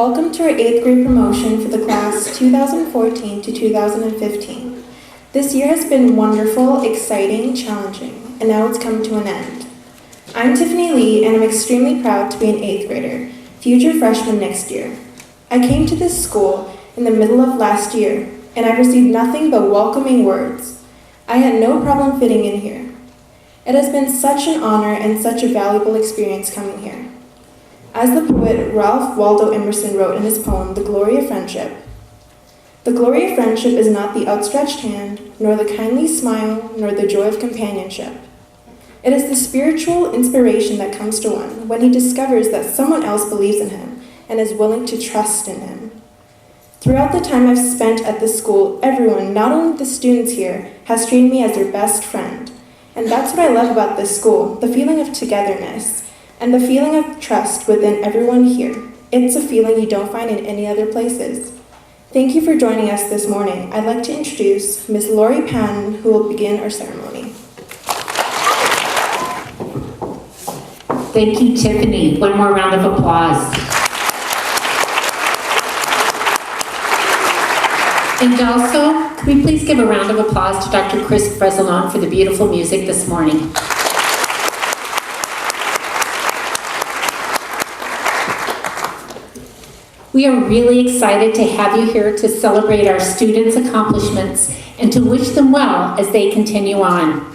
Welcome to our 8th grade promotion for the class 2014 to 2015. This year has been wonderful, exciting, challenging, and now it's come to an end. I'm Tiffany Lee, and I'm extremely proud to be an 8th grader, future freshman next year. I came to this school in the middle of last year, and I received nothing but welcoming words. I had no problem fitting in here. It has been such an honor and such a valuable experience coming here. As the poet Ralph Waldo Emerson wrote in his poem, The Glory of Friendship, "The glory of friendship is not the outstretched hand, nor the kindly smile, nor the joy of companionship. It is the spiritual inspiration that comes to one when he discovers that someone else believes in him and is willing to trust in him." Throughout the time I've spent at this school, everyone, not only the students here, has treated me as their best friend. And that's what I love about this school, the feeling of togetherness and the feeling of trust within everyone here. It's a feeling you don't find in any other places. Thank you for joining us this morning. I'd like to introduce Ms. Lori Patton, who will begin our ceremony. Thank you, Tiffany. One more round of applause. And also, could we please give a round of applause to Dr. Chris Breslon for the beautiful music this morning. We are really excited to have you here to celebrate our students' accomplishments and to wish them well as they continue on.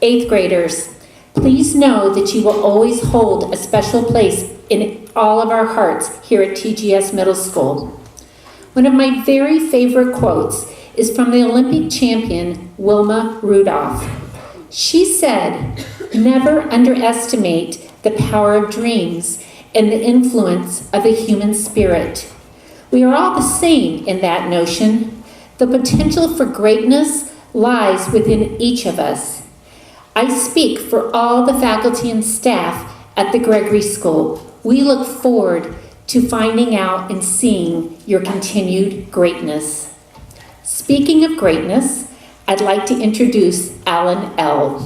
8th graders, please know that you will always hold a special place in all of our hearts here at TGS Middle School. One of my very favorite quotes is from the Olympic champion, Wilma Rudolph. She said, "Never underestimate the power of dreams and the influence of the human spirit." We are all the same in that notion. The potential for greatness lies within each of us. I speak for all the faculty and staff at the Gregory School. We look forward to finding out and seeing your continued greatness. Speaking of greatness, I'd like to introduce Alan L.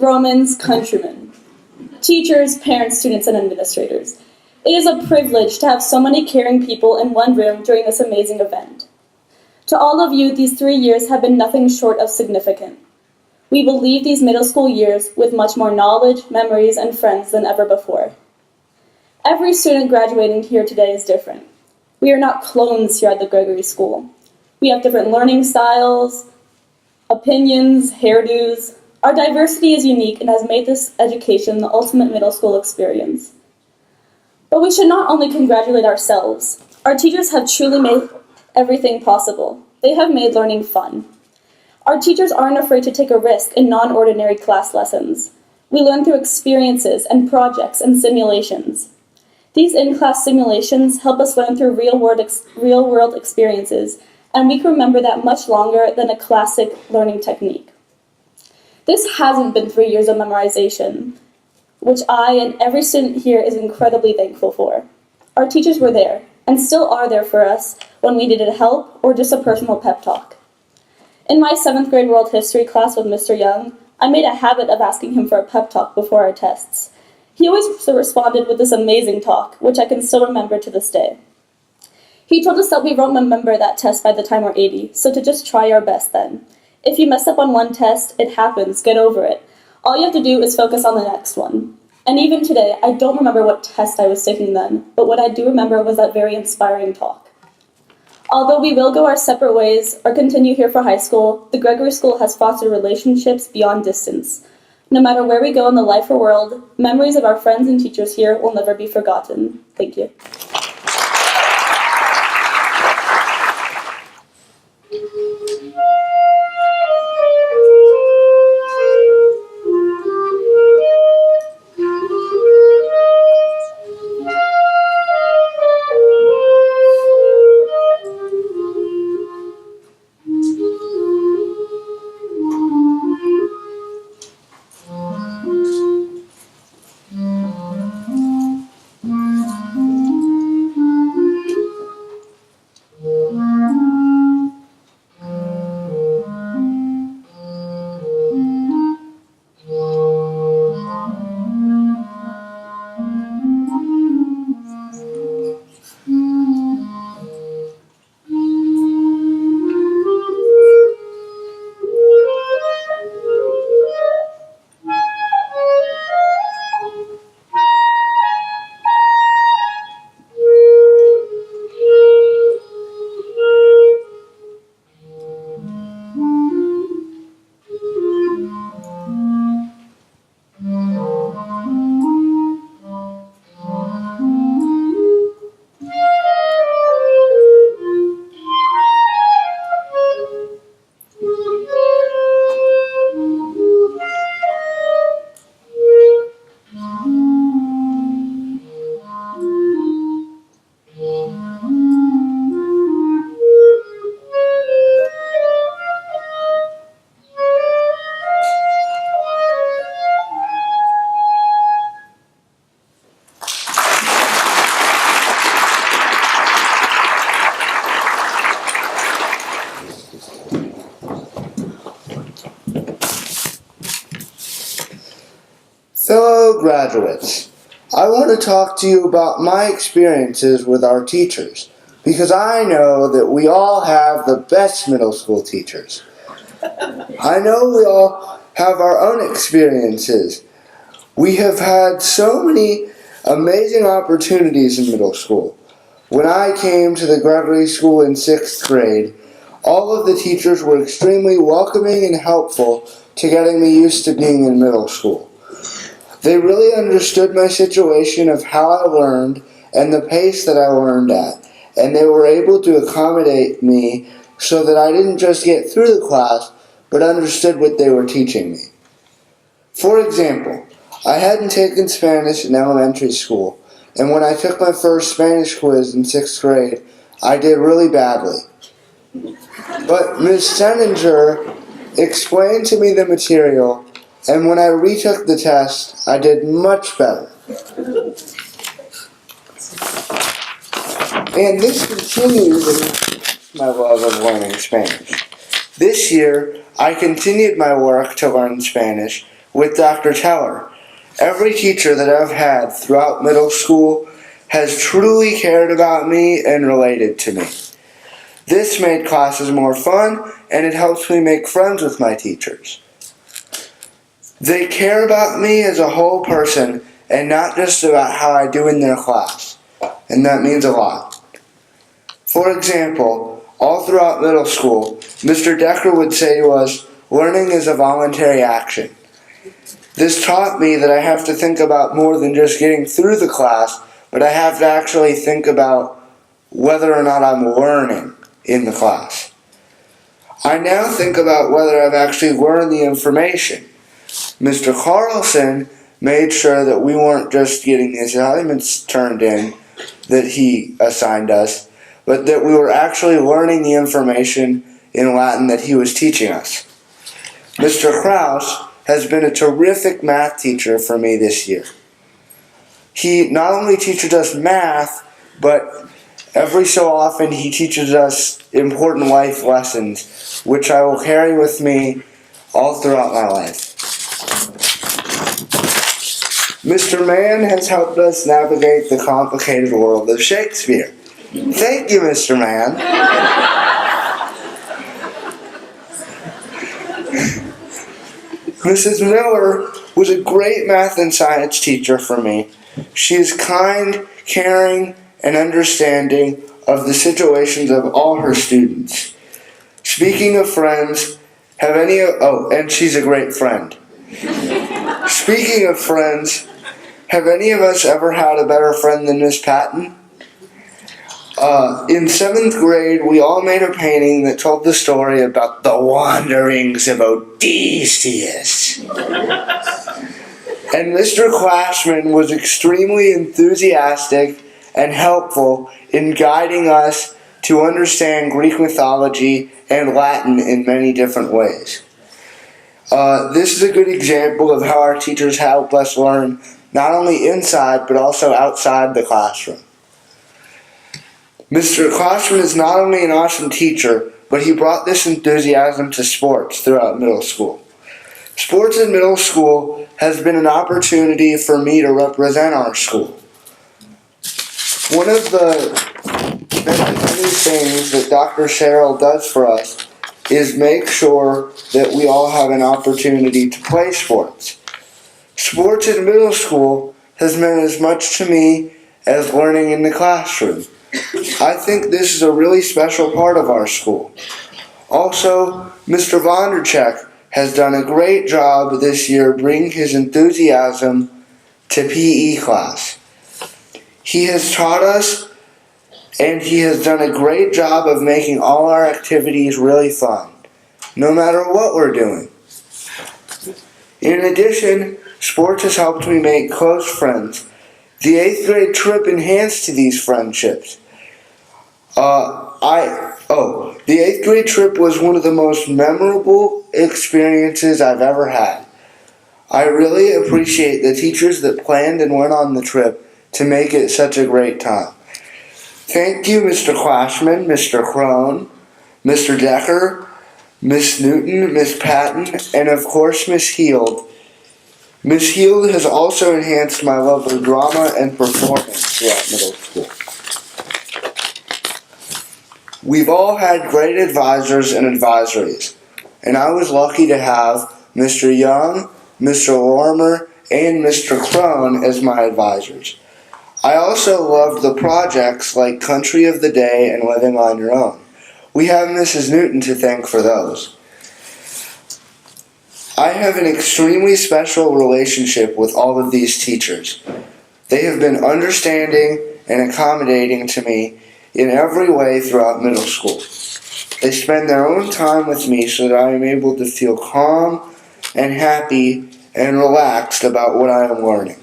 Romans, countrymen, teachers, parents, students, and administrators. It is a privilege to have so many caring people in one room during this amazing event. To all of you, these 3 years have been nothing short of significant. We will leave these middle school years with much more knowledge, memories, and friends than ever before. Every student graduating here today is different. We are not clones here at the Gregory School. We have different learning styles, opinions, hairdos. Our diversity is unique and has made this education the ultimate middle school experience. But we should not only congratulate ourselves. Our teachers have truly made everything possible. They have made learning fun. Our teachers aren't afraid to take a risk in non-ordinary class lessons. We learn through experiences and projects and simulations. These in-class simulations help us learn through real-world experiences, and we can remember that much longer than a classic learning technique. This hasn't been 3 years of memorization, which I and every student here is incredibly thankful for. Our teachers were there, and still are there for us when we needed help or just a personal pep talk. In my 7th grade world history class with Mr. Young, I made a habit of asking him for a pep talk before our tests. He always responded with this amazing talk, which I can still remember to this day. He told us that we won't remember that test by the time we're 80, so to just try our best then. If you mess up on one test, it happens, get over it. All you have to do is focus on the next one. And even today, I don't remember what test I was taking then, but what I do remember was that very inspiring talk. Although we will go our separate ways or continue here for high school, the Gregory School has fostered relationships beyond distance. No matter where we go in the life or world, memories of our friends and teachers here will never be forgotten. Thank you. Fellow graduates, I want to talk to you about my experiences with our teachers, because I know that we all have the best middle school teachers. I know we all have our own experiences. We have had so many amazing opportunities in middle school. When I came to the Gregory School in 6th grade, all of the teachers were extremely welcoming and helpful to getting me used to being in middle school. They really understood my situation of how I learned and the pace that I learned at, and they were able to accommodate me so that I didn't just get through the class, but understood what they were teaching me. For example, I hadn't taken Spanish in elementary school, and when I took my first Spanish quiz in 6th grade, I did really badly. But Ms. Senninger explained to me the material, and when I retook the test, I did much better. And this continues my love of learning Spanish. This year, I continued my work to learn Spanish with Dr. Teller. Every teacher that I've had throughout middle school has truly cared about me and related to me. This made classes more fun, and it helps me make friends with my teachers. They care about me as a whole person and not just about how I do in their class, and that means a lot. For example, all throughout middle school, Mr. Decker would say to us, "Learning is a voluntary action." This taught me that I have to think about more than just getting through the class, but I have to actually think about whether or not I'm learning in the class. I now think about whether I've actually learned the information. Mr. Carlson made sure that we weren't just getting the assignments turned in that he assigned us, but that we were actually learning the information in Latin that he was teaching us. Mr. Kraus has been a terrific math teacher for me this year. He not only teaches us math, but every so often he teaches us important life lessons, which I will carry with me all throughout my life. Mr. Mann has helped us navigate the complicated world of Shakespeare. Thank you, Mr. Mann. Mrs. Miller was a great math and science teacher for me. She is kind, caring, and understanding of the situations of all her students. Speaking of friends, and she's a great friend. Speaking of friends, have any of us ever had a better friend than Miss Patton? In 7th grade, we all made a painting that told the story about the wanderings of Odysseus. And Mr. Clashman was extremely enthusiastic and helpful in guiding us to understand Greek mythology and Latin in many different ways. This is a good example of how our teachers help us learn not only inside but also outside the classroom. Mr. Clashman is not only an awesome teacher, but he brought this enthusiasm to sports throughout middle school. Sports in middle school has been an opportunity for me to represent our school. One of the many things that Dr. Sherrill does for us is make sure that we all have an opportunity to play sports. Sports in middle school has meant as much to me as learning in the classroom. I think this is a really special part of our school. Also, Mr. Vondercheck has done a great job this year bringing his enthusiasm to PE class. He has taught us, and he has done a great job of making all our activities really fun, no matter what we're doing. In addition, sports has helped me make close friends. The 8th grade trip enhanced these friendships. The 8th grade trip was one of the most memorable experiences I've ever had. I really appreciate the teachers that planned and went on the trip to make it such a great time. Thank you, Mr. Clashman, Mr. Crone, Mr. Decker, Miss Newton, Miss Patton, and of course Miss Heald. Miss Heald has also enhanced my love of drama and performance throughout middle school. We've all had great advisors and advisories, and I was lucky to have Mr. Young, Mr. Lorimer, and Mr. Crone as my advisors. I also loved the projects like Country of the Day and Living on Your Own. We have Mrs. Newton to thank for those. I have an extremely special relationship with all of these teachers. They have been understanding and accommodating to me in every way throughout middle school. They spend their own time with me so that I am able to feel calm and happy and relaxed about what I am learning.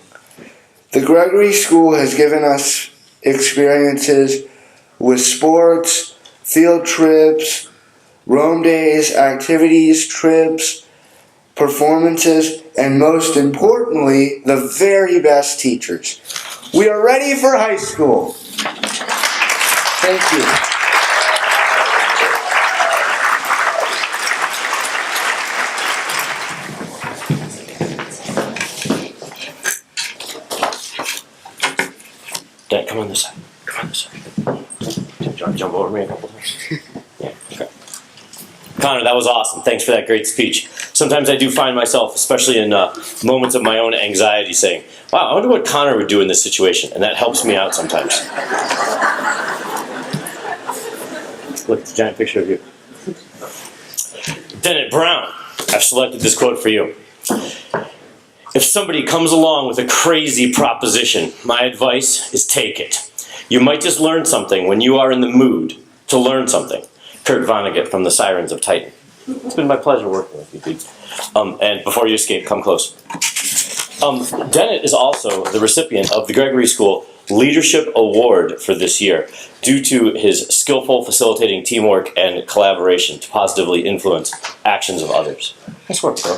The Gregory School has given us experiences with sports, field trips, Rome days, activities, trips, performances, and most importantly, the very best teachers. We are ready for high school. Thank you. come on this side. Come on this side. Do you want to jump over me a couple times? Yeah, okay. Connor, that was awesome. Thanks for that great speech. Sometimes I do find myself, especially in moments of my own anxiety, saying, wow, I wonder what Connor would do in this situation. And that helps me out sometimes. Look, it's a giant picture of you. Dennett Brown, I've selected this quote for you. If somebody comes along with a crazy proposition, my advice is take it. You might just learn something when you are in the mood to learn something. Kurt Vonnegut from the Sirens of Titan. It's been my pleasure working with you, Pete. And before you escape, come close. Dennett is also the recipient of the Gregory School Leadership Award for this year due to his skillful facilitating teamwork and collaboration to positively influence actions of others. Nice work, bro.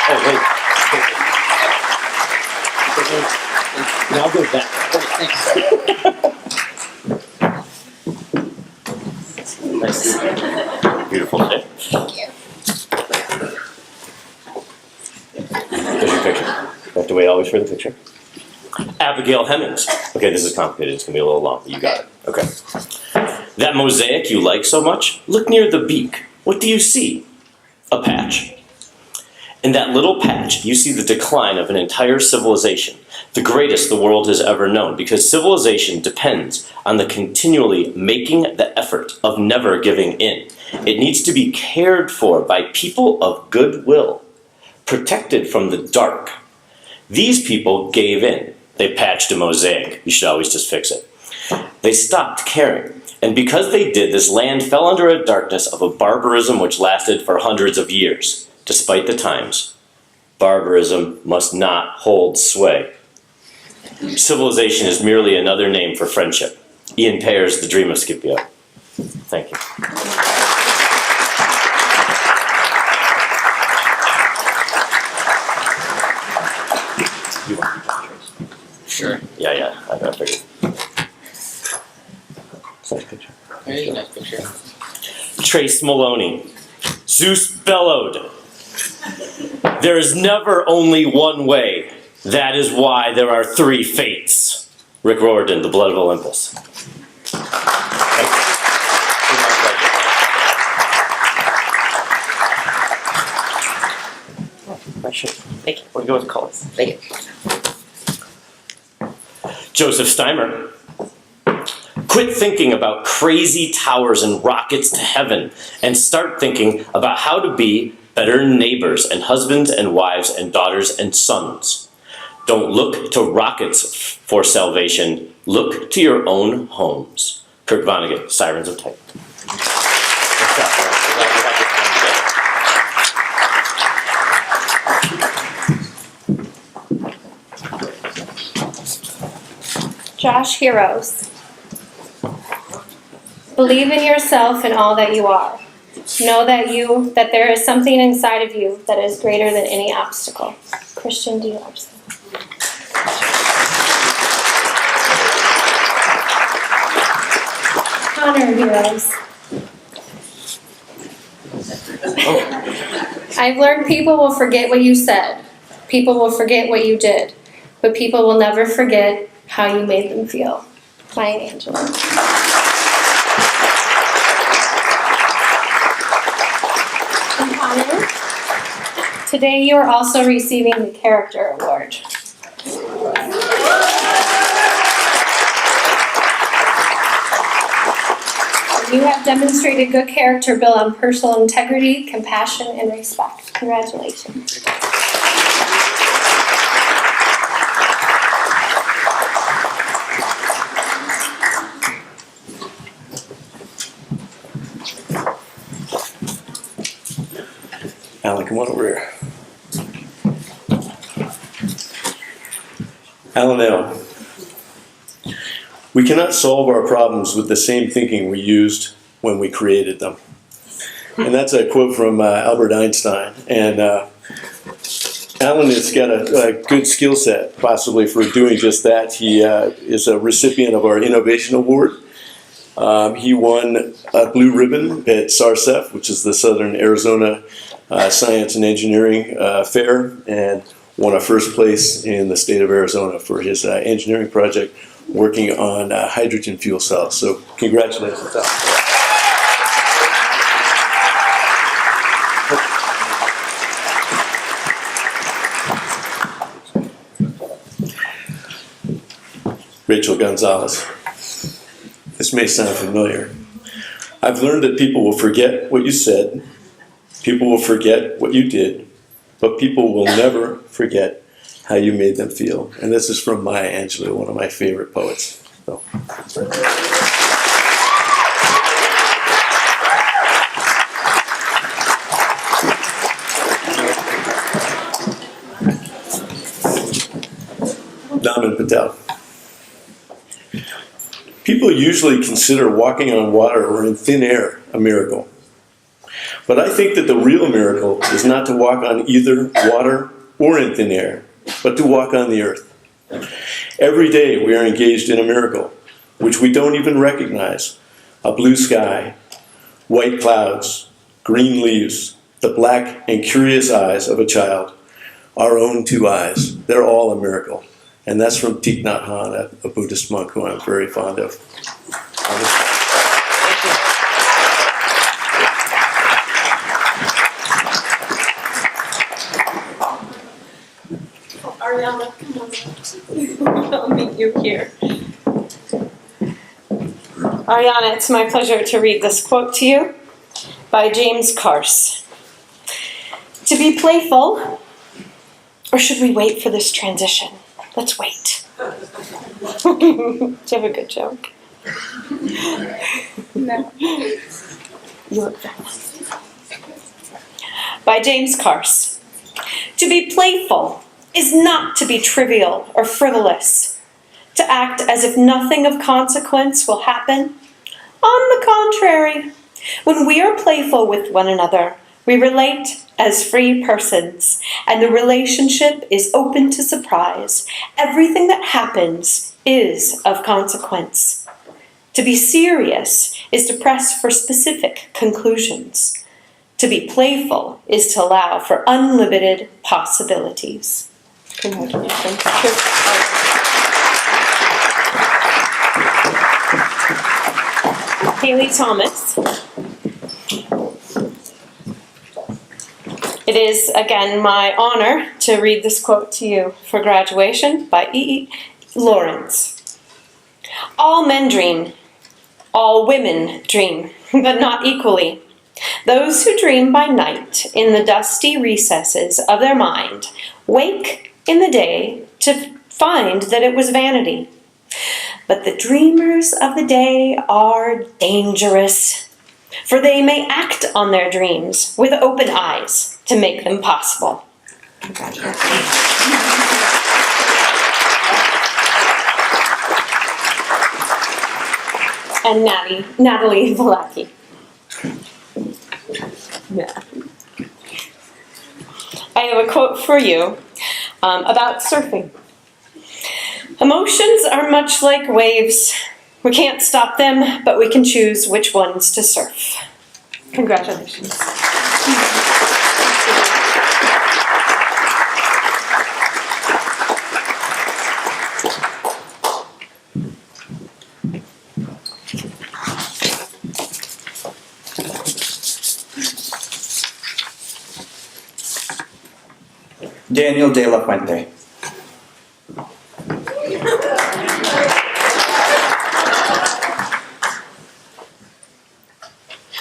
Oh, wait. Now go back. Nice. Beautiful day. There's your picture. You have to wait always for the picture. Abigail Hemmings. Okay, this is complicated. It's going to be a little long, but you got it. Okay. That mosaic you like so much, look near the beak. What do you see? A patch. In that little patch, you see the decline of an entire civilization, the greatest the world has ever known, because civilization depends on the continually making the effort of never giving in. It needs to be cared for by people of goodwill, protected from the dark. These people gave in. They patched a mosaic. You should always just fix it. They stopped caring. And because they did, this land fell under a darkness of a barbarism which lasted for hundreds of years. Despite the times, barbarism must not hold sway. Civilization is merely another name for friendship. Ian Pears, The Dream of Scipio. Thank you. Sure. Yeah, I figured. Nice picture. Very nice picture. Trace Maloney. Zeus bellowed. There is never only one way. That is why there are three fates. Rick Riordan, The Blood of Olympus. Thank you. We'll go with colors. Thank you. Joseph Steimer. Quit thinking about crazy towers and rockets to heaven and start thinking about how to be better neighbors and husbands and wives and daughters and sons. Don't look to rockets for salvation. Look to your own homes. Kurt Vonnegut, Sirens of Titan. Josh Heroes. Believe in yourself and all that you are. Know that there is something inside of you that is greater than any obstacle. Christian D. Larson. Honor Heroes. I've learned people will forget what you said. People will forget what you did. But people will never forget how you made them feel. Maya Angelou. And Honor, today you are also receiving the Character Award. You have demonstrated good character built on personal integrity, compassion, and respect. Congratulations. Alan, come on over here. Alan L. We cannot solve our problems with the same thinking we used when we created them. And that's a quote from Albert Einstein. And Alan has got a good skill set, possibly, for doing just that. He is a recipient of our Innovation Award. He won a blue ribbon at SARCEF, which is the Southern Arizona Science and Engineering Fair, and won a first place in the state of Arizona for his engineering project working on hydrogen fuel cells. So congratulations, Al. Rachel Gonzalez. This may sound familiar. I've learned that people will forget what you said, people will forget what you did, but people will never forget how you made them feel. And this is from Maya Angelou, one of my favorite poets. So. Naman Patel. People usually consider walking on water or in thin air a miracle. But I think that the real miracle is not to walk on either water or in thin air, but to walk on the earth. Every day we are engaged in a miracle, which we don't even recognize. A blue sky, white clouds, green leaves, the black and curious eyes of a child, our own two eyes. They're all a miracle. And that's from Thich Nhat Hanh, a Buddhist monk who I'm very fond of. Ariana, come on. I'll meet you here. Ariana, it's my pleasure to read this quote to you by James Carse. To be playful, or should we wait for this transition? Let's wait. Do you have a good joke? No. By James Carse. To be playful is not to be trivial or frivolous, to act as if nothing of consequence will happen. On the contrary, when we are playful with one another, we relate as free persons, and the relationship is open to surprise. Everything that happens is of consequence. To be serious is to press for specific conclusions. To be playful is to allow for unlimited possibilities. Congratulations. Haley Thomas. It is, again, my honor to read this quote to you for graduation by E. Lawrence. All men dream, all women dream, but not equally. Those who dream by night in the dusty recesses of their mind wake in the day to find that it was vanity. But the dreamers of the day are dangerous, for they may act on their dreams with open eyes to make them possible. Congratulations. And Natalie Valaki. Yeah. I have a quote for you about surfing. Emotions are much like waves. We can't stop them, but we can choose which ones to surf. Congratulations. Daniel De La Fuente.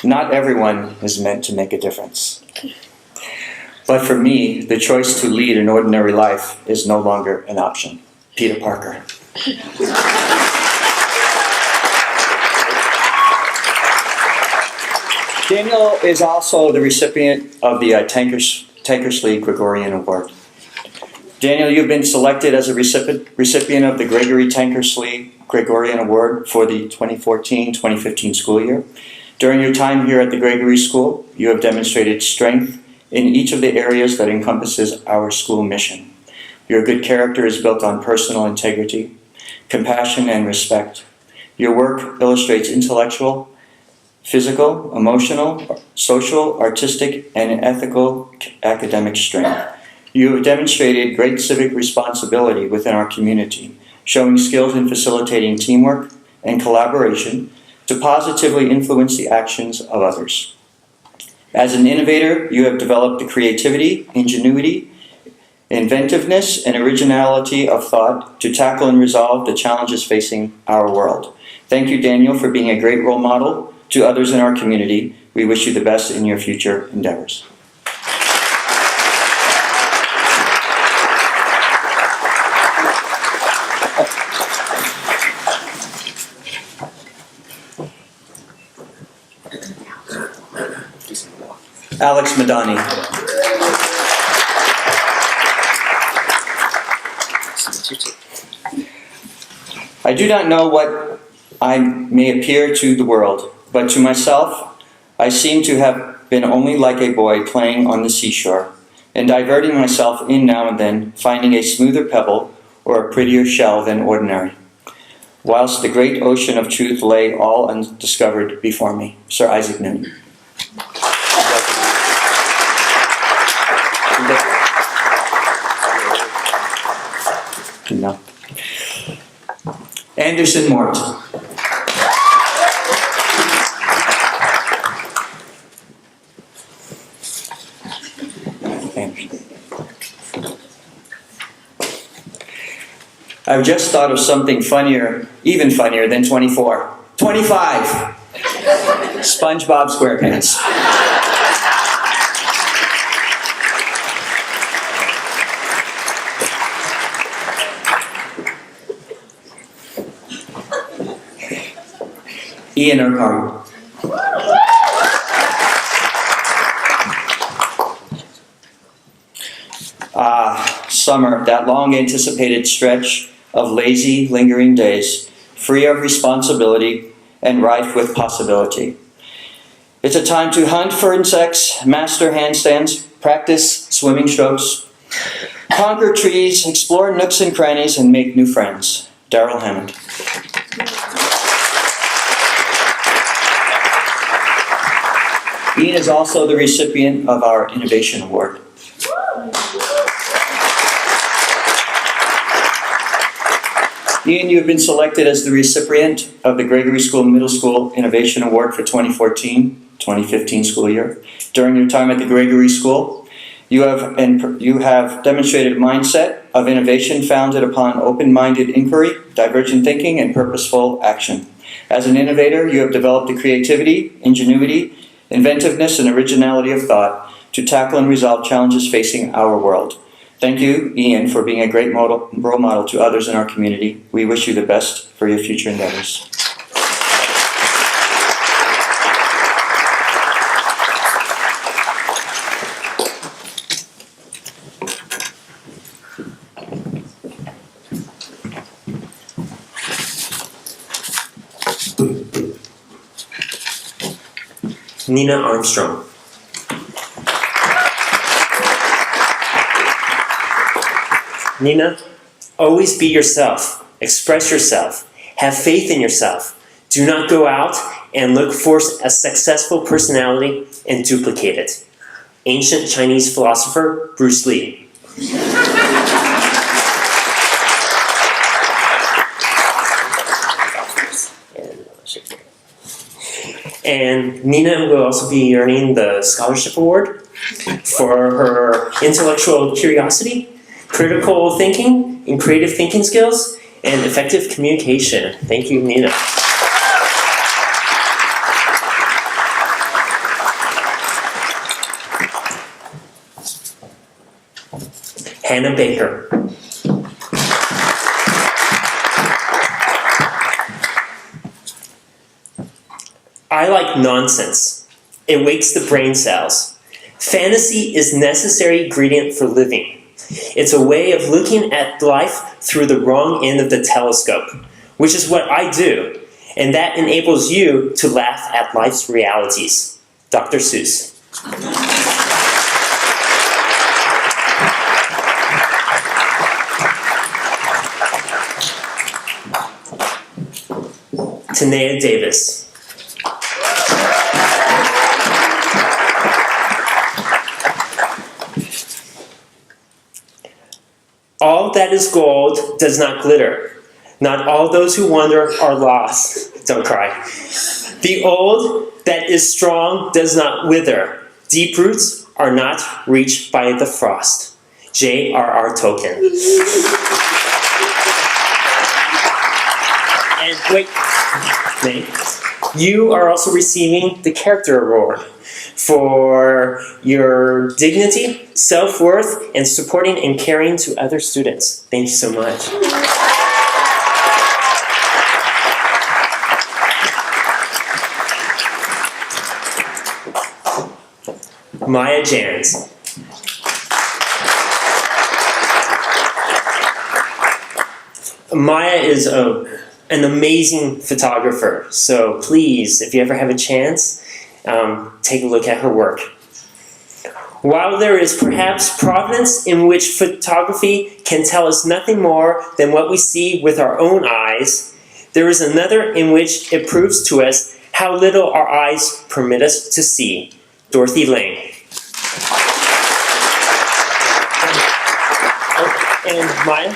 Not everyone is meant to make a difference. But for me, the choice to lead an ordinary life is no longer an option. Peter Parker. Daniel is also the recipient of the Tankersley Gregorian Award. Daniel, you've been selected as a recipient of the Gregory Tankersley Gregorian Award for the 2014-2015 school year. During your time here at the Gregory School, you have demonstrated strength in each of the areas that encompasses our school mission. Your good character is built on personal integrity, compassion, and respect. Your work illustrates intellectual, physical, emotional, social, artistic, and ethical academic strength. You have demonstrated great civic responsibility within our community, showing skills in facilitating teamwork and collaboration to positively influence the actions of others. As an innovator, you have developed the creativity, ingenuity, inventiveness, and originality of thought to tackle and resolve the challenges facing our world. Thank you, Daniel, for being a great role model to others in our community. We wish you the best in your future endeavors. Alex Madani. I do not know what I may appear to the world, but to myself, I seem to have been only like a boy playing on the seashore, and diverting myself in now and then, finding a smoother pebble or a prettier shell than ordinary, whilst the great ocean of truth lay all undiscovered before me. Sir Isaac Newton. No. Anderson Mort. I've just thought of something funnier, even funnier than 24. 25! SpongeBob SquarePants. Ian Urquhart. Summer, that long anticipated stretch of lazy, lingering days, free of responsibility and rife with possibility. It's a time to hunt for insects, master handstands, practice swimming strokes, conquer trees, explore nooks and crannies, and make new friends. Darrell Hammond. Ian is also the recipient of our Innovation Award. Ian, you have been selected as the recipient of the Gregory School Middle School Innovation Award for 2014-2015 school year. During your time at the Gregory School, you have demonstrated a mindset of innovation founded upon open-minded inquiry, divergent thinking, and purposeful action. As an innovator, you have developed the creativity, ingenuity, inventiveness, and originality of thought to tackle and resolve challenges facing our world. Thank you, Ian, for being a great role model to others in our community. We wish you the best for your future endeavors. Nina Armstrong. Nina, always be yourself, express yourself, have faith in yourself. Do not go out and look for a successful personality and duplicate it. Ancient Chinese philosopher Bruce Lee. And Nina will also be earning the Scholarship Award for her intellectual curiosity, critical thinking, and creative thinking skills, and effective communication. Thank you, Nina. Hannah Baker. I like nonsense. It wakes the brain cells. Fantasy is a necessary ingredient for living. It's a way of looking at life through the wrong end of the telescope, which is what I do, and that enables you to laugh at life's realities. Dr. Seuss. Tanea Davis. All that is gold does not glitter. Not all those who wander are lost. Don't cry. The old that is strong does not wither. Deep roots are not reached by the frost. J.R.R. Tolkien. And wait, Nate, you are also receiving the Character Award for your dignity, self-worth, and supporting and caring to other students. Thank you so much. Maya Jans. Maya is an amazing photographer, so please, if you ever have a chance, take a look at her work. While there is perhaps providence in which photography can tell us nothing more than what we see with our own eyes, there is another in which it proves to us how little our eyes permit us to see. Dorothy Lang. And Maya,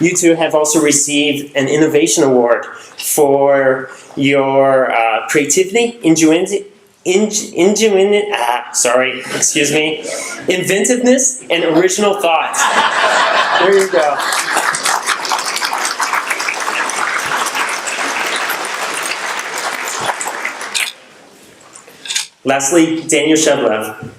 you two have also received an Innovation Award for your creativity, inventiveness, and original thought. There you go. Lastly, Daniel Shevlev.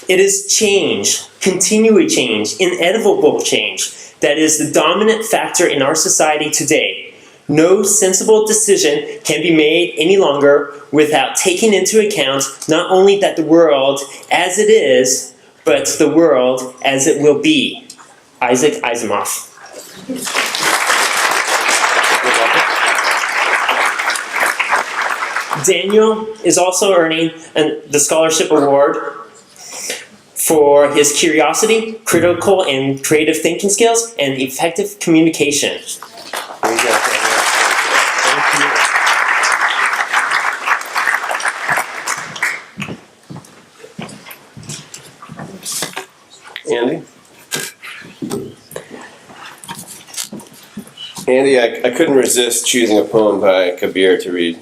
It is change, continual change, inevitable change, that is the dominant factor in our society today. No sensible decision can be made any longer without taking into account not only that the world as it is, but the world as it will be. Isaac Asimov. Daniel is also earning the Scholarship Award for his curiosity, critical and creative thinking skills, and effective communication. There you go, Daniel. Andy? Andy, I couldn't resist choosing a poem by Kabir to read.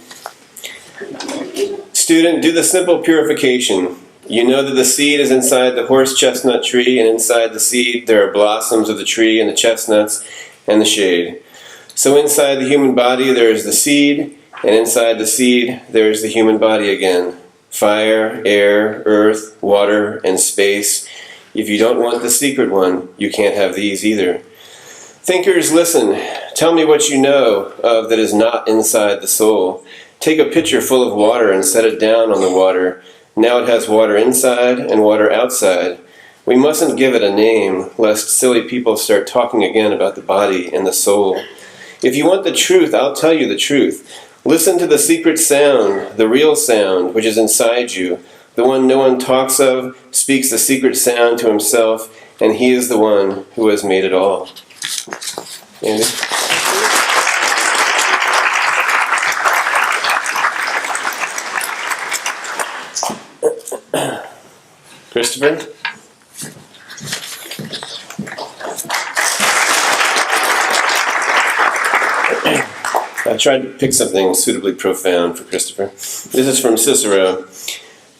Student, do the simple purification. You know that the seed is inside the horse chestnut tree, and inside the seed there are blossoms of the tree and the chestnuts and the shade. So inside the human body there is the seed, and inside the seed there is the human body again. Fire, air, earth, water, and space. If you don't want the secret one, you can't have these either. Thinkers, listen. Tell me what you know of that is not inside the soul. Take a pitcher full of water and set it down on the water. Now it has water inside and water outside. We mustn't give it a name, lest silly people start talking again about the body and the soul. If you want the truth, I'll tell you the truth. Listen to the secret sound, the real sound, which is inside you. The one no one talks of speaks the secret sound to himself, and he is the one who has made it all. Andy? Christopher? I tried to pick something suitably profound for Christopher. This is from Cicero.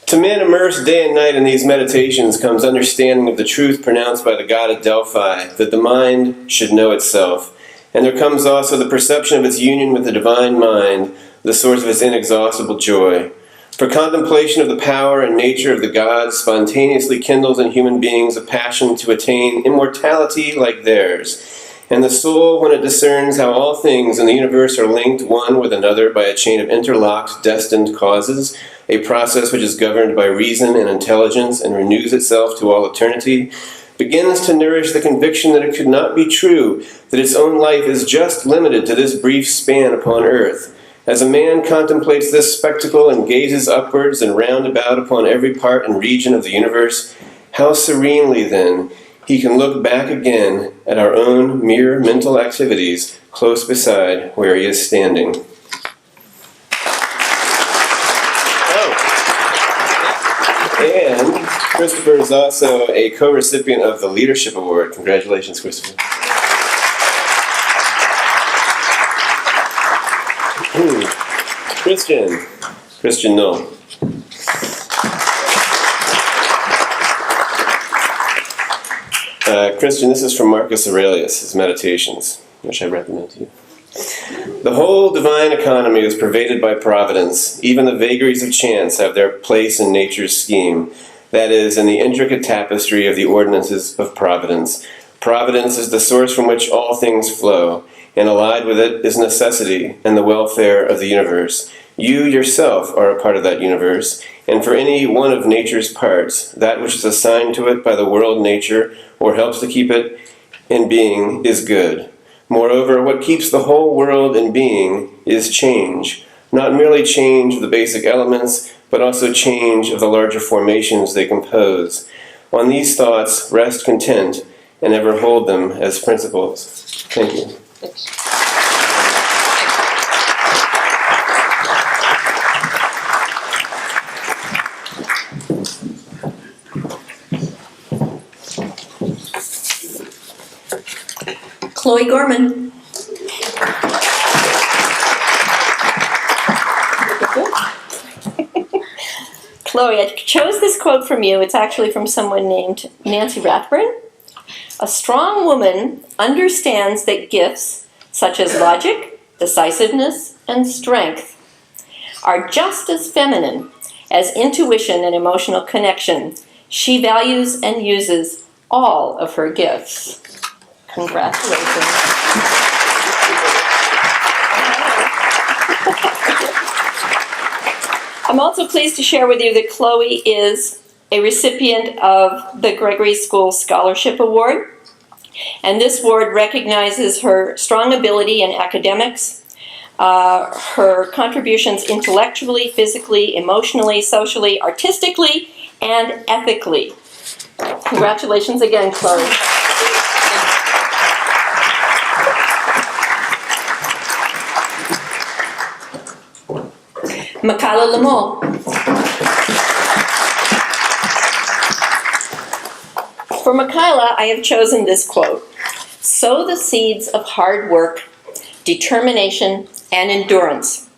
To men immersed day and night in these meditations comes understanding of the truth pronounced by the god of Delphi, that the mind should know itself. And there comes also the perception of its union with the divine mind, the source of its inexhaustible joy. For contemplation of the power and nature of the gods spontaneously kindles in human beings a passion to attain immortality like theirs. And the soul, when it discerns how all things in the universe are linked one with another by a chain of interlocked, destined causes, a process which is governed by reason and intelligence and renews itself to all eternity, begins to nourish the conviction that it could not be true, that its own life is just limited to this brief span upon earth. As a man contemplates this spectacle and gazes upwards and round about upon every part and region of the universe, how serenely, then, he can look back again at our own mere mental activities close beside where he is standing. Christopher is also a co-recipient of the Leadership Award. Congratulations, Christopher. Christian, no. Christian, this is from Marcus Aurelius, his Meditations, which I recommend to you. The whole divine economy is pervaded by providence. Even the vagaries of chance have their place in nature's scheme. That is, in the intricate tapestry of the ordinances of providence. Providence is the source from which all things flow, and allied with it is necessity and the welfare of the universe. You yourself are a part of that universe, and for any one of nature's parts, that which is assigned to it by the world nature or helps to keep it in being is good. Moreover, what keeps the whole world in being is change, not merely change of the basic elements, but also change of the larger formations they compose. On these thoughts, rest content, and ever hold them as principles. Thank you. Chloe Gorman. Chloe, I chose this quote from you. It's actually from someone named Nancy Rathburn. A strong woman understands that gifts such as logic, decisiveness, and strength are just as feminine as intuition and emotional connection. She values and uses all of her gifts. Congratulations. I'm also pleased to share with you that Chloe is a recipient of the Gregory School Scholarship Award. And this award recognizes her strong ability in academics, her contributions intellectually, physically, emotionally, socially, artistically, and ethically. Congratulations again, Chloe. Makala Lamol. For Makala, I have chosen this quote: "Sow the seeds of hard work, determination, and endurance,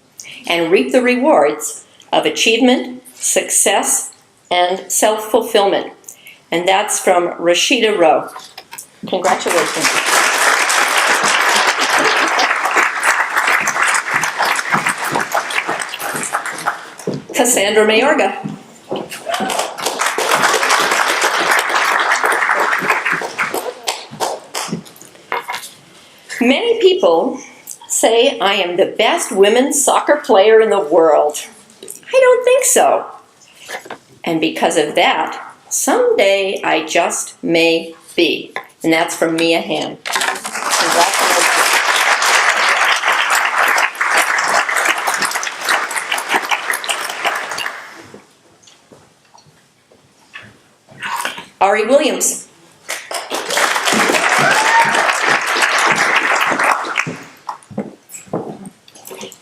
and reap the rewards of achievement, success, and self-fulfillment." And that's from Rashida Rowe. Congratulations. Cassandra Mayorga. Many people say I am the best women's soccer player in the world. I don't think so. And because of that, someday I just may be. And that's from Mia Hamm. Congratulations. Ari Williams.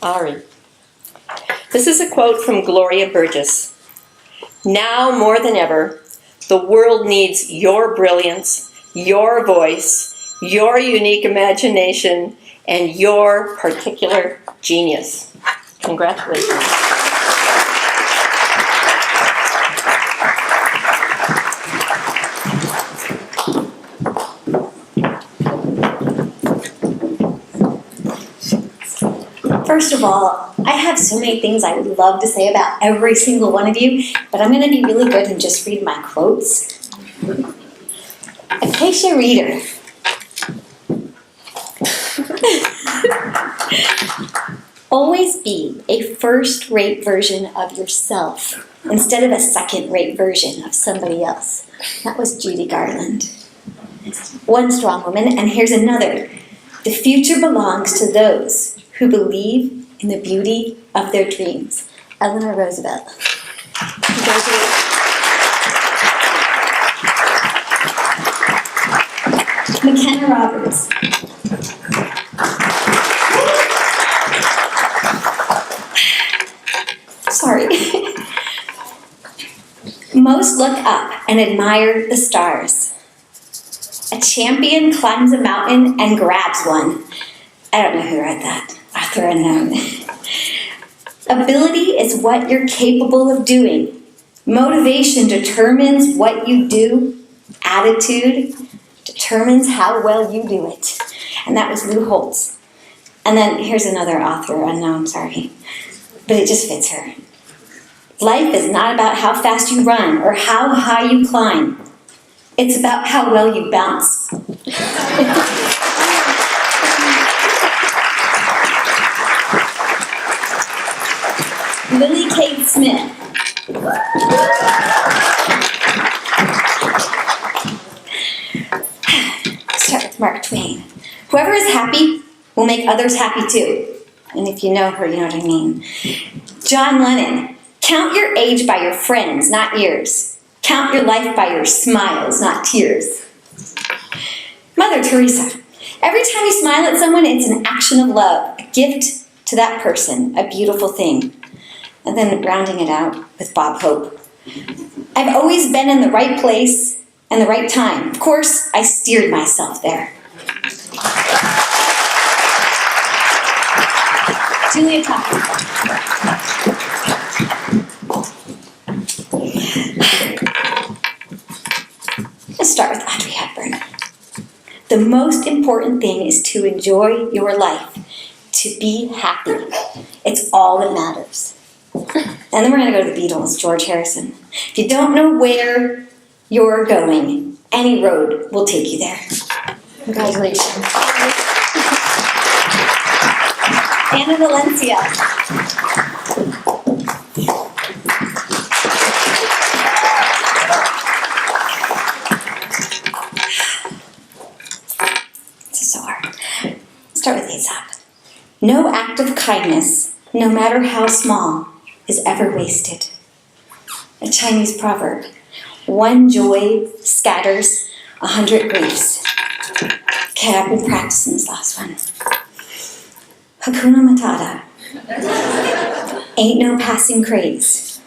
Ari. This is a quote from Gloria Burgess. "Now more than ever, the world needs your brilliance, your voice, your unique imagination, and your particular genius." Congratulations. First of all, I have so many things I would love to say about every single one of you, but I'm going to be really good and just read my quotes. Acacia Reader. Always be a first-rate version of yourself instead of a second-rate version of somebody else. That was Judy Garland. One strong woman, and here's another. The future belongs to those who believe in the beauty of their dreams. Eleanor Roosevelt. McKenna Roberts. Sorry. Most look up and admire the stars. A champion climbs a mountain and grabs one. I don't know who wrote that. Author unknown. Ability is what you're capable of doing. Motivation determines what you do. Attitude determines how well you do it. And that was Lou Holtz. And then here's another author unknown, sorry. But it just fits her. Life is not about how fast you run or how high you climb. It's about how well you bounce. Lily Kate Smith. Start with Mark Twain. Whoever is happy will make others happy too. And if you know her, you know what I mean. John Lennon. Count your age by your friends, not years. Count your life by your smiles, not tears. Mother Teresa. Every time you smile at someone, it's an action of love, a gift to that person, a beautiful thing. And then rounding it out with Bob Hope. I've always been in the right place and the right time. Of course, I steered myself there. Julia Tucker. Let's start with Audrey Hepburn. The most important thing is to enjoy your life, to be happy. It's all that matters. And then we're going to go to the Beatles, George Harrison. If you don't know where you're going, any road will take you there. Congratulations. Anna Valencia. This is so hard. Start with Aesop. No act of kindness, no matter how small, is ever wasted. A Chinese proverb. One joy scatters 100 griefs. Okay, I've been practicing this last one. Hakuna Matata. Ain't no passing craze.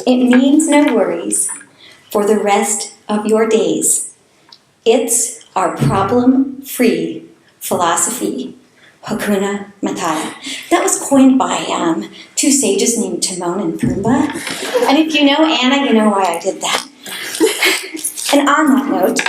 It means no worries for the rest of your days. It's our problem-free philosophy. Hakuna Matata. That was coined by two sages named Timon and Pumbaa. And if you know Anna, you know why I did that. And on that note,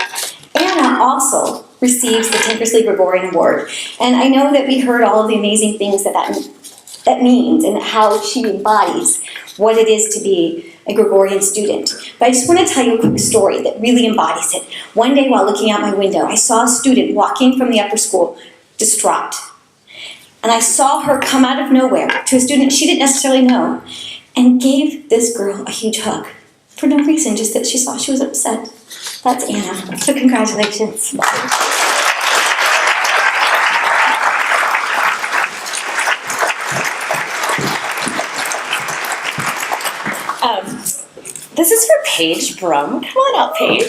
Anna also receives the Tankersley Gregorian Award. And I know that we heard all of the amazing things that means and how she embodies what it is to be a Gregorian student. But I just want to tell you a quick story that really embodies it. One day while looking out my window, I saw a student walking from the upper school, distraught. And I saw her come out of nowhere to a student she didn't necessarily know and gave this girl a huge hug. For no reason, just that she saw she was upset. That's Anna. So congratulations. This is for Paige Brum. Come on up, Paige.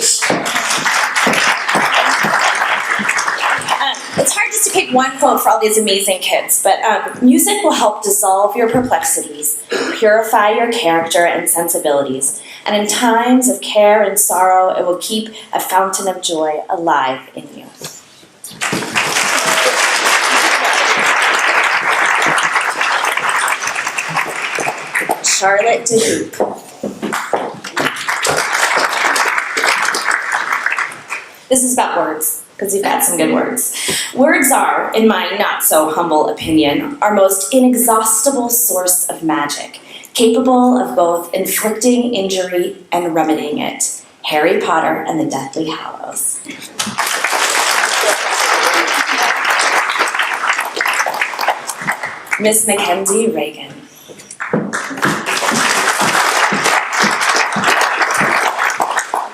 It's hard just to pick one quote for all these amazing kids, but music will help dissolve your perplexities, purify your character and sensibilities, and in times of care and sorrow, it will keep a fountain of joy alive in you. Charlotte DeHoop. This is about words, because you've got some good words. Words are, in my not-so-humble opinion, our most inexhaustible source of magic, capable of both inflicting injury and remedying it. Harry Potter and the Deathly Hallows. Miss Mackenzie Reagan.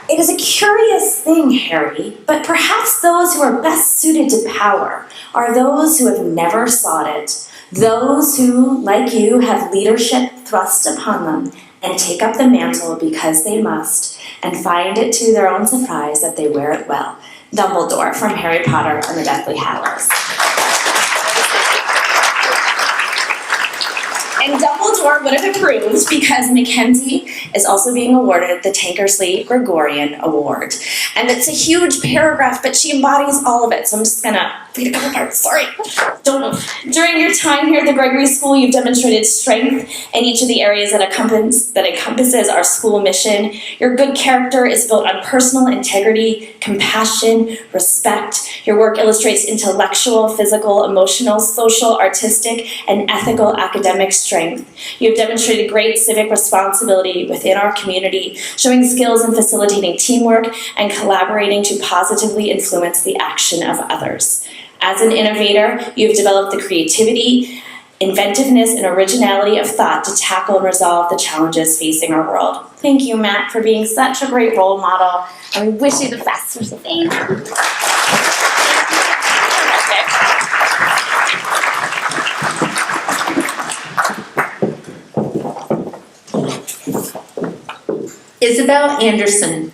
It is a curious thing, Harry, but perhaps those who are best suited to power are those who have never sought it, those who, like you, have leadership thrust upon them and take up the mantle because they must, and find it to their own surprise that they wear it well. Dumbledore from Harry Potter and the Deathly Hallows. And Dumbledore Award would have approved because Mackenzie is also being awarded the Tankersley Gregorian Award. And it's a huge paragraph, but she embodies all of it. So I'm just gonna read a couple parts. Sorry. During your time here at the Gregory School, you've demonstrated strength in each of the areas that encompasses our school mission. Your good character is built on personal integrity, compassion, respect. Your work illustrates intellectual, physical, emotional, social, artistic, and ethical academic strength. You have demonstrated great civic responsibility within our community, showing skills in facilitating teamwork and collaborating to positively influence the action of others. As an innovator, you have developed the creativity, inventiveness, and originality of thought to tackle and resolve the challenges facing our world. Thank you, Matt, for being such a great role model, and we wish you the best. Thank you. Isabel Anderson.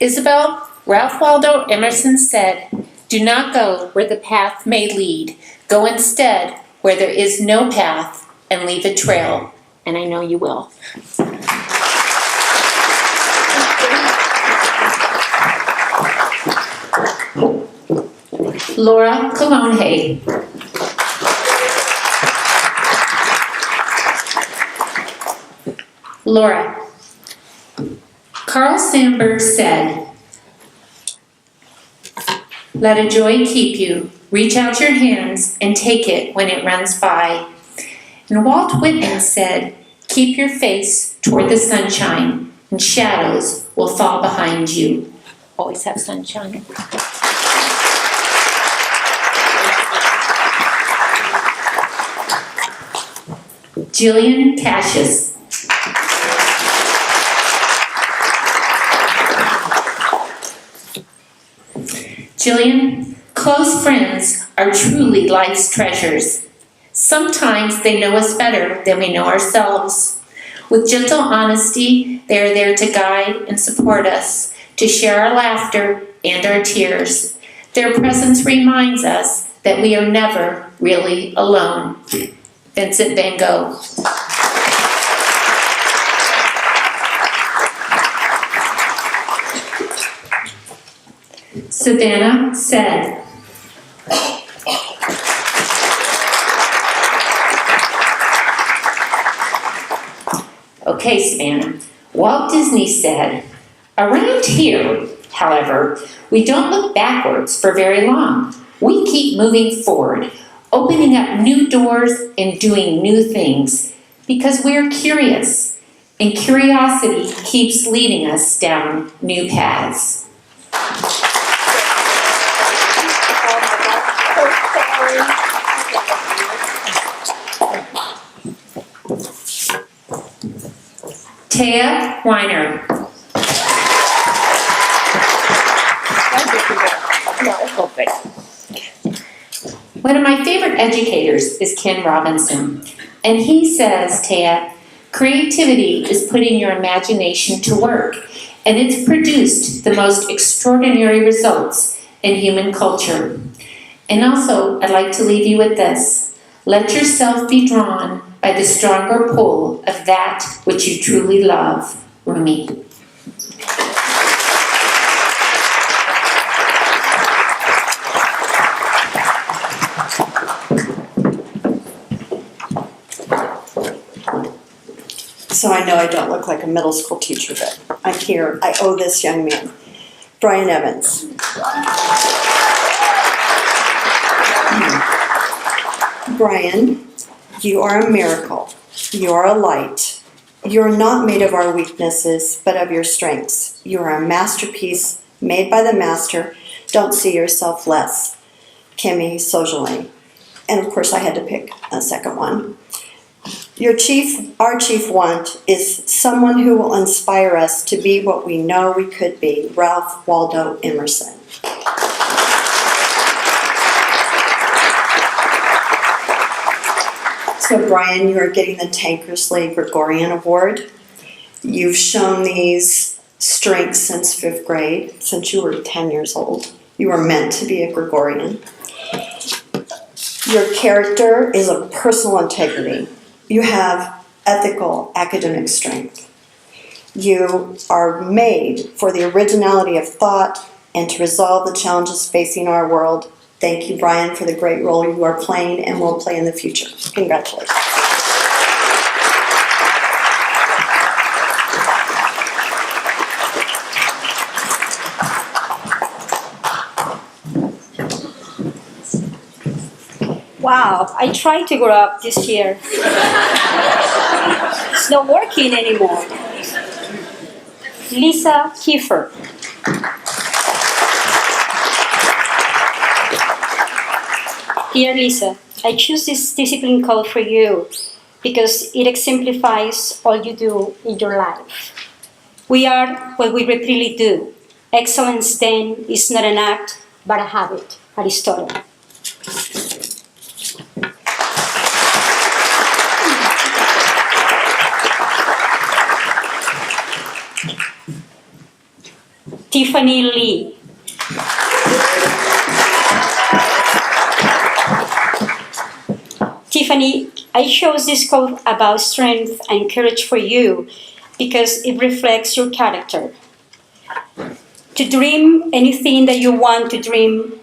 Isabel, Ralph Waldo Emerson said, "Do not go where the path may lead. Go instead where there is no path and leave a trail." And I know you will. Laura Colonhay. Laura. Carl Sandburg said, "Let a joy keep you. Reach out your hands and take it when it runs by." And Walt Whitman said, "Keep your face toward the sunshine, and shadows will fall behind you." Always have sunshine. Jillian Cassius. Jillian, close friends are truly life's treasures. Sometimes they know us better than we know ourselves. With gentle honesty, they are there to guide and support us, to share our laughter and our tears. Their presence reminds us that we are never really alone. Vincent van Gogh. Savannah said, "Okay, Savannah, Walt Disney said, around here, however, we don't look backwards for very long. We keep moving forward, opening up new doors and doing new things because we're curious, and curiosity keeps leading us down new paths." Taya Weiner. One of my favorite educators is Ken Robinson, and he says, Taya, creativity is putting your imagination to work, and it's produced the most extraordinary results in human culture. And also, I'd like to leave you with this. Let yourself be drawn by the stronger pull of that which you truly love. Rumi. So I know I don't look like a middle school teacher, but I'm here. I owe this young man, Brian Evans. Brian, you are a miracle. You are a light. You are not made of our weaknesses, but of your strengths. You are a masterpiece made by the master. Don't see yourself less. Kimmy Sojolane. And of course I had to pick a second one. Our chief want is someone who will inspire us to be what we know we could be. Ralph Waldo Emerson. So Brian, you are getting the Tankersley Gregorian Award. You've shown these strengths since 5th grade, since you were 10 years old. You were meant to be a Gregorian. Your character is of personal integrity. You have ethical academic strength. You are made for the originality of thought and to resolve the challenges facing our world. Thank you, Brian, for the great role you are playing and will play in the future. Congratulations. Wow, I tried to grow up this year. It's not working anymore. Lisa Kiefer. Dear Lisa, I choose this discipline code for you because it exemplifies all you do in your life. We are what we really do. Excellence then is not an act, but a habit. Aristotle. Tiffany Lee. Tiffany, I chose this quote about strength and courage for you because it reflects your character. To dream anything that you want to dream,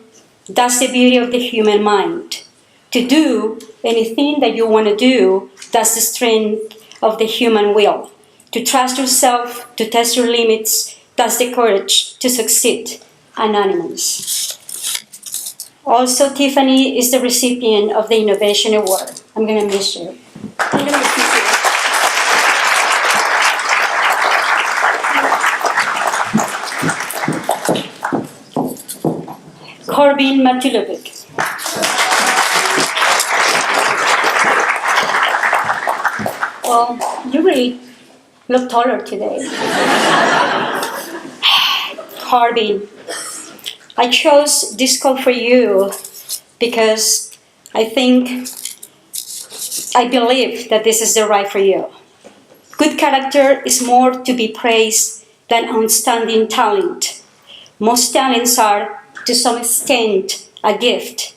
that's the beauty of the human mind. To do anything that you want to do, that's the strength of the human will. To trust yourself, to test your limits, that's the courage to succeed. Anonymous. Also, Tiffany is the recipient of the Innovation Award. I'm going to miss you. Corbin Matulovic. Well, you really look taller today. Corbin, I chose this code for you because I believe that this is the right for you. Good character is more to be praised than outstanding talent. Most talents are, to some extent, a gift.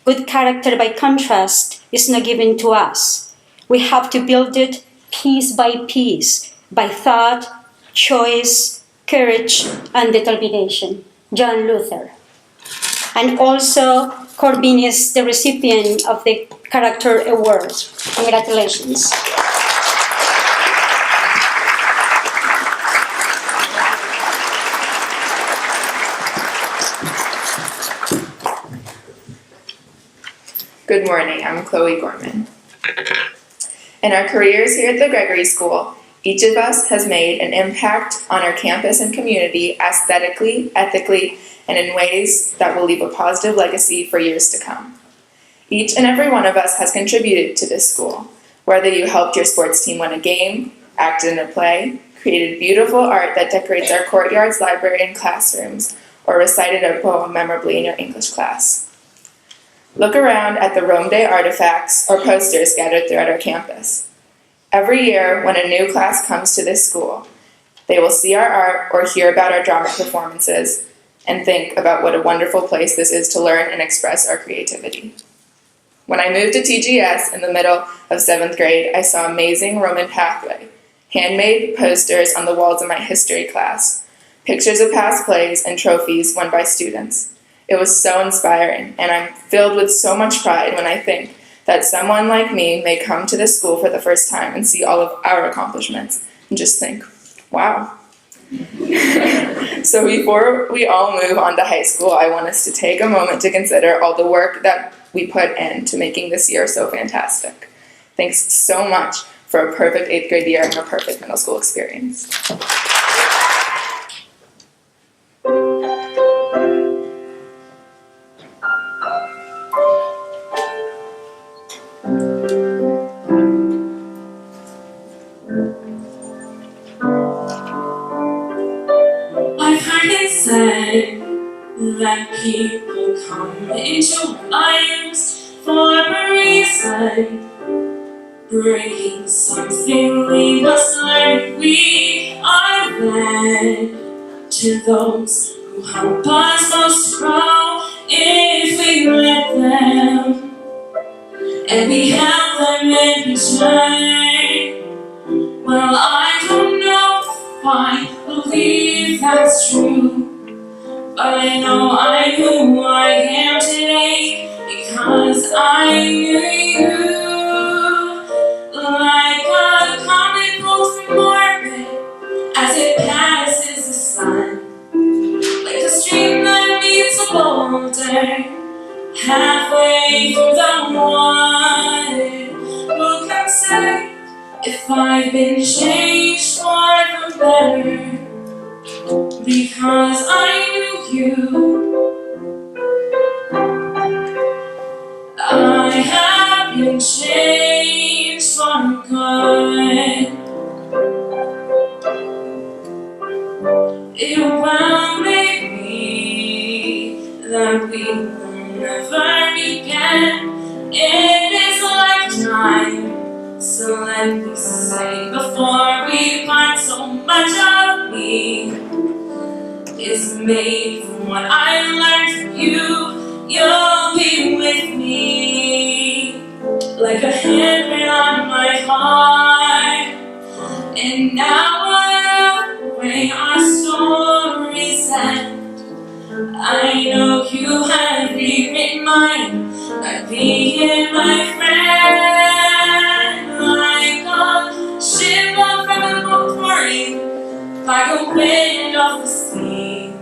Good character, by contrast, is not given to us. We have to build it piece by piece, by thought, choice, courage, and determination. John Luther. And also, Corbin is the recipient of the Character Award. Congratulations. Good morning, I'm Chloe Gorman. In our careers here at the Gregory School, each of us has made an impact on our campus and community aesthetically, ethically, and in ways that will leave a positive legacy for years to come. Each and every one of us has contributed to this school, whether you helped your sports team win a game, acted in a play, created beautiful art that decorates our courtyards, library, and classrooms, or recited a poem memorably in your English class. Look around at the Rome Day artifacts or posters scattered throughout our campus. Every year, when a new class comes to this school, they will see our art or hear about our drama performances and think about what a wonderful place this is to learn and express our creativity. When I moved to TGS in the middle of 7th grade, I saw Amazing Roman Pathway, handmade posters on the walls of my history class, pictures of past plays and trophies won by students. It was so inspiring, and I'm filled with so much pride when I think that someone like me may come to this school for the first time and see all of our accomplishments and just think, wow. So before we all move on to high school, I want us to take a moment to consider all the work that we put into making this year so fantastic. Thanks so much for a perfect 8th grade year and a perfect middle school experience. I've heard it said that people come into lives for a reason, bringing something we must learn. We are led to those who help us most grow if we let them. and we held them in return. Well, I don't know if I believe that's true, but I know I knew who I am today because I knew you. Like a comet pulls from orbit as it passes the sun, like a stream that meets a boulder halfway through the water. Who can say if I've been changed for the better? Because I knew you. I have been changed for good. It will make me that we will never begin in this lifetime. So let me say before we part, so much of me is made from what I learned from you. You'll be with me like a handprint on my heart. And now whatever way our stories end, I know you have rewritten mine by being my friend. Like a ship from a pouring, like a wind off the sea,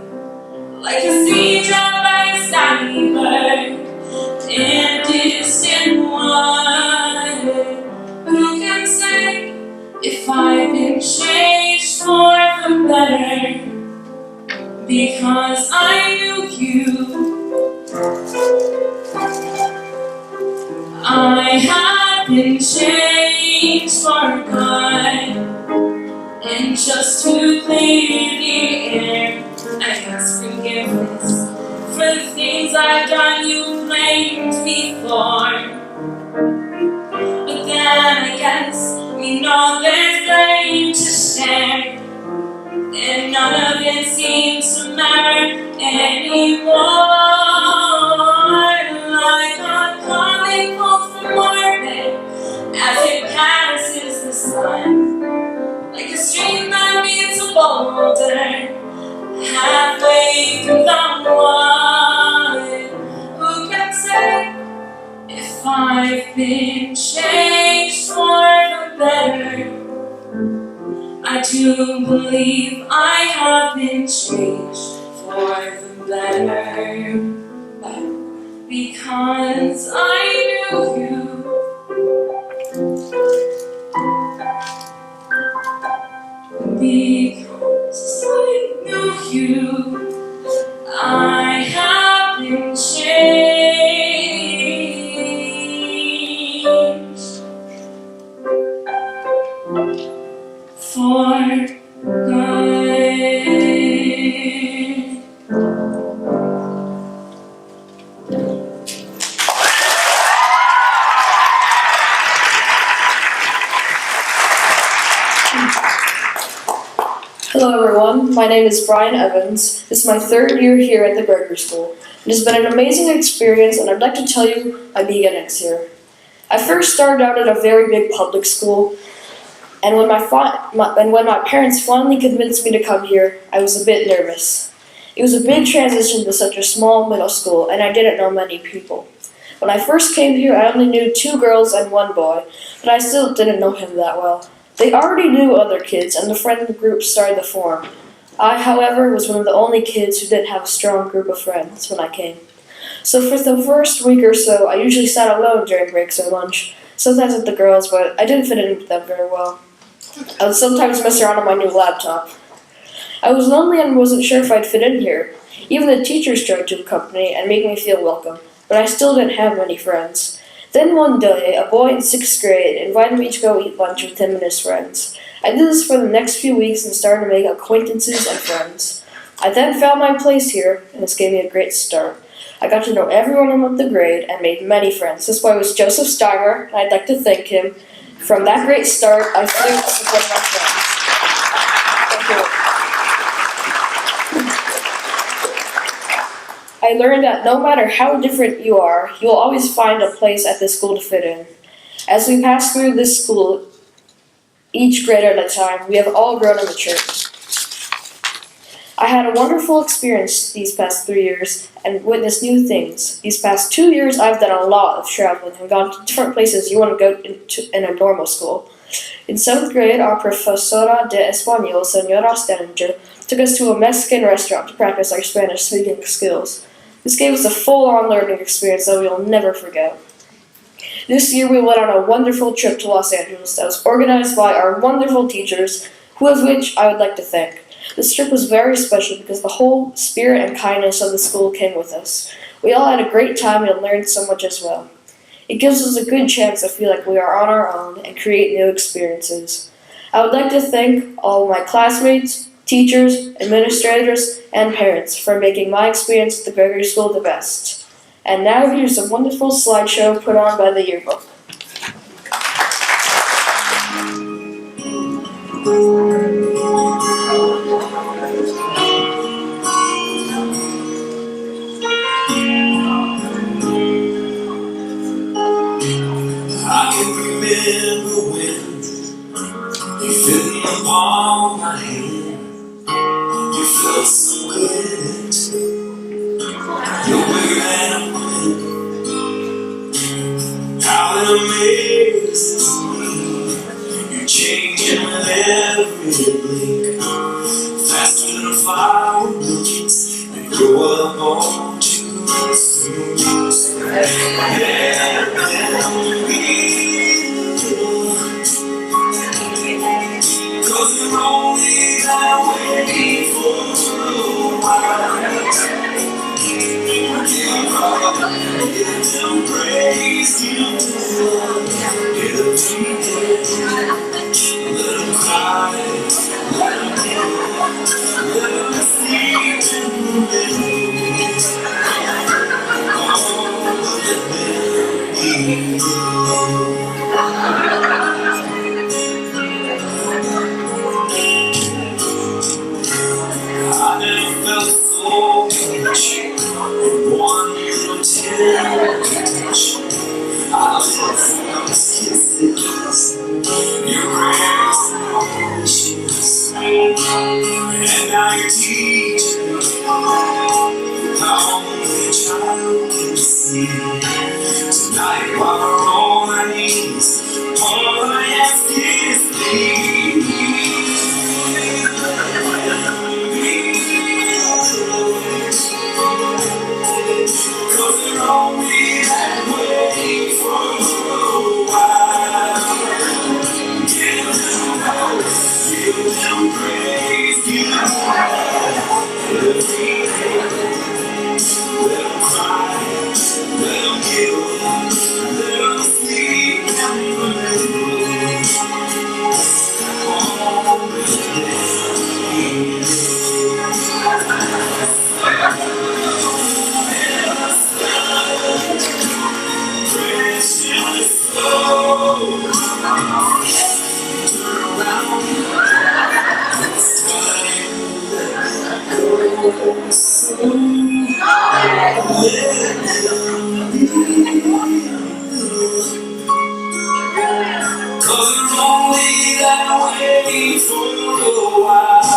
like a sea dropped by a skybird in distant water. Who can say if I've been changed for the better? Because I knew you. I have been changed for good, and just to clear the air, I ask forgiveness for the things I've done you blamed me for. But then I guess we know there's blame to share, and none of it seems to matter anymore. Like a comet pulled from orbit as it passes the sun, like a stream that meets a boulder halfway through the water. Who can say if I've been changed for the better? I do believe I have been changed for the better, because I knew you. Because I knew you, I have been changed for good. Hello everyone, my name is Brian Evans. This is my third year here at the Gregory School. It has been an amazing experience and I'd like to tell you my beginnings here. I first started out at a very big public school, and when my parents finally convinced me to come here, I was a bit nervous. It was a big transition to such a small middle school and I didn't know many people. When I first came here I only knew 2 girls and 1 boy, but I still didn't know him that well. They already knew other kids, and the friend group started to form. I, however, was one of the only kids who didn't have a strong group of friends when I came. So for the first week or so, I usually sat alone during breaks or lunch, sometimes with the girls, but I didn't fit in with them very well. I would sometimes mess around on my new laptop. I was lonely and wasn't sure if I'd fit in here. Even the teachers tried to accompany and make me feel welcome, but I still didn't have many friends. Then one day, a boy in 6th grade invited me to go eat lunch with him and his friends. I did this for the next few weeks and started to make acquaintances and friends. I then found my place here, and this gave me a great start. I got to know everyone in the grade and made many friends. This boy was Joseph Steimer, and I'd like to thank him. From that great start, I flew to support my friends. Thank you. I learned that no matter how different you are, you'll always find a place at this school to fit in. As we pass through this school, each grade at a time, we have all grown and matured. I had a wonderful experience these past 3 years and witnessed new things. These past 2 years, I've done a lot of traveling and gone to different places you want to go in a normal school. In 7th grade, our profesora de español, Senora Stenninger, took us to a Mexican restaurant to practice our Spanish speaking skills. This gave us a full-on learning experience that we will never forget. This year, we went on a wonderful trip to Los Angeles that was organized by our wonderful teachers, who of which I would like to thank. This trip was very special because the whole spirit and kindness of the school came with us. We all had a great time and learned so much as well. It gives us a good chance to feel like we are on our own and create new experiences. I would like to thank all of my classmates, teachers, administrators, and parents for making my experience at the Gregory School the best. And now here's a wonderful slideshow put on by the yearbook. I can remember when you fit in the palm of my hand. You felt so good. You're bigger than a man. How it amazes me. You're changing with every blink. Faster than a flower blooms. And grow up on too soon. Yeah, cause you're only that way for a while. Give up, give them praise, give them get them treated, let them cry, let them go, let them sleep in the I never felt so much in one little touch. I love those kisses, your prayers and wishes, and now you're teaching me how only a child can see. Tonight while we're on our knees, all I ask is please. Cause they're only that way for a while. Give them hope, give them praise, give them let them cry, let them give, let them sleep in the room. Oh, precious soul, turn around, it's time to let go soon. Let them be, cause they're only that way for a while.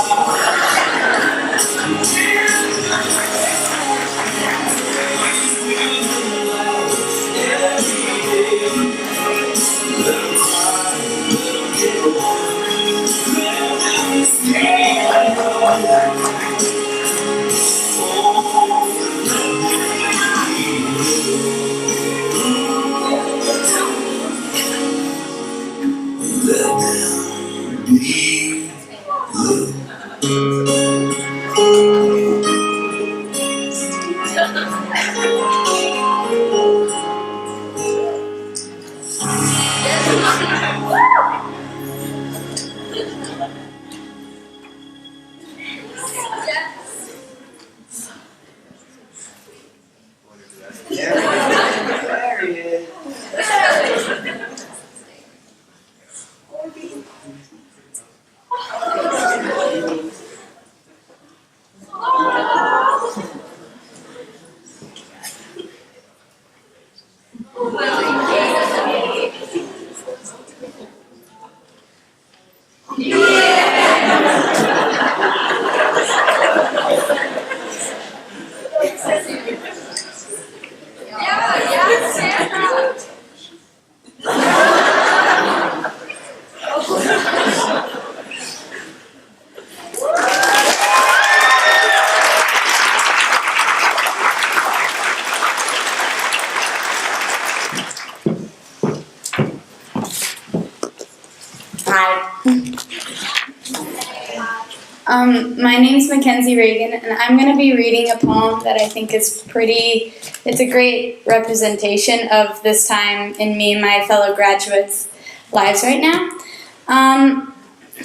My name's Mackenzie Reagan, and I'm going to be reading a poem that I think is it's a great representation of this time in me and my fellow graduates' lives right now.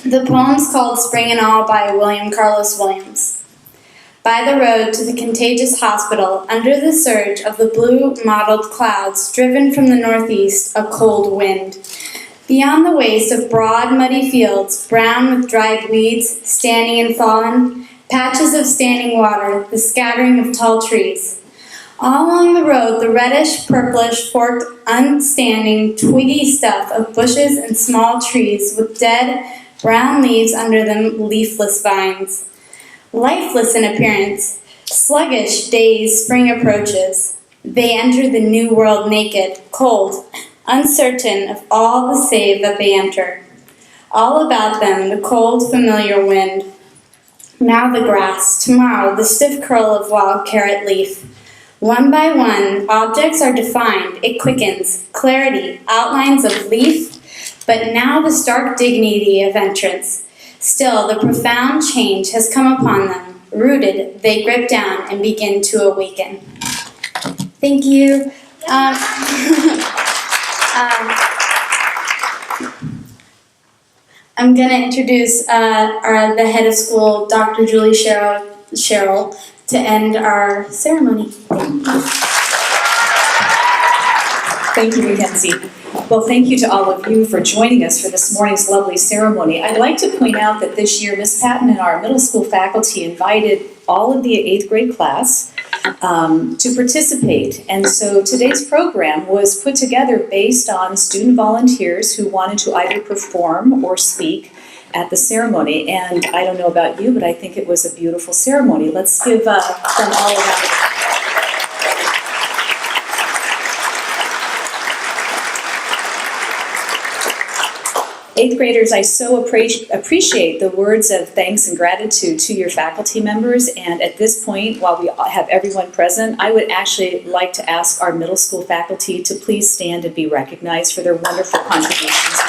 The poem's called Spring and All by William Carlos Williams. By the road to the contagious hospital, under the surge of the blue mottled clouds driven from the northeast, a cold wind. Beyond the waste of broad, muddy fields, brown with dried weeds, standing and fallen, patches of standing water, the scattering of tall trees. All along the road, the reddish, purplish, forked, unstanding, twiggy stuff of bushes and small trees with dead, brown leaves under them, leafless vines. Lifeless in appearance, sluggish, dazed, spring approaches. They enter the new world naked, cold, uncertain of all the save that they enter. All about them, the cold, familiar wind. Now the grass, tomorrow the stiff curl of wild carrot leaf. One by one, objects are defined, it quickens, clarity, outlines of leaf, but now the stark dignity of entrance. Still, the profound change has come upon them. Rooted, they grip down and begin to awaken. Thank you. I'm going to introduce the head of school, Dr. Julie Sherrill, to end our ceremony. Thank you, Mackenzie. Well, thank you to all of you for joining us for this morning's lovely ceremony. I'd like to point out that this year, Ms. Patton and our middle school faculty invited all of the 8th grade class to participate. And so today's program was put together based on student volunteers who wanted to either perform or speak at the ceremony. And I don't know about you, but I think it was a beautiful ceremony. Let's give them all a round of applause. 8th graders, I so appreciate the words of thanks and gratitude to your faculty members. And at this point, while we have everyone present, I would actually like to ask our middle school faculty to please stand and be recognized for their wonderful contributions.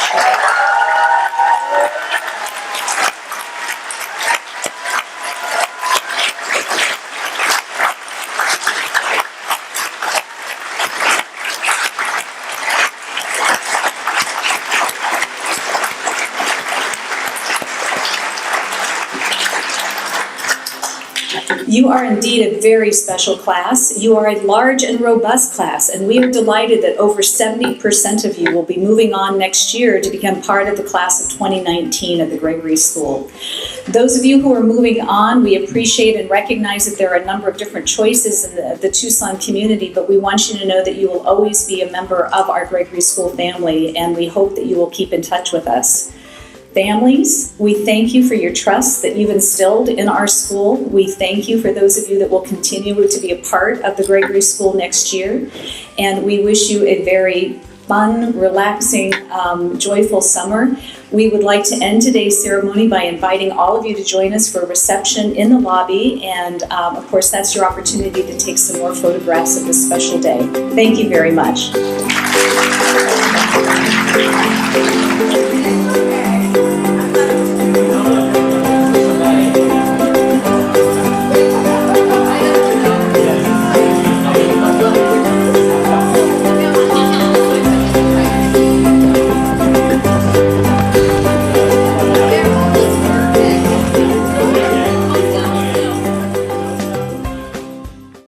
You are indeed a very special class. You are a large and robust class, and we are delighted that over 70% of you will be moving on next year to become part of the class of 2019 at the Gregory School. Those of you who are moving on, we appreciate and recognize that there are a number of different choices in the Tucson community, but we want you to know that you will always be a member of our Gregory School family, and we hope that you will keep in touch with us. Families, we thank you for your trust that you've instilled in our school. We thank you for those of you that will continue to be a part of the Gregory School next year. And we wish you a very fun, relaxing, joyful summer. We would like to end today's ceremony by inviting all of you to join us for a reception in the lobby. And of course, that's your opportunity to take some more photographs of this special day. Thank you very much.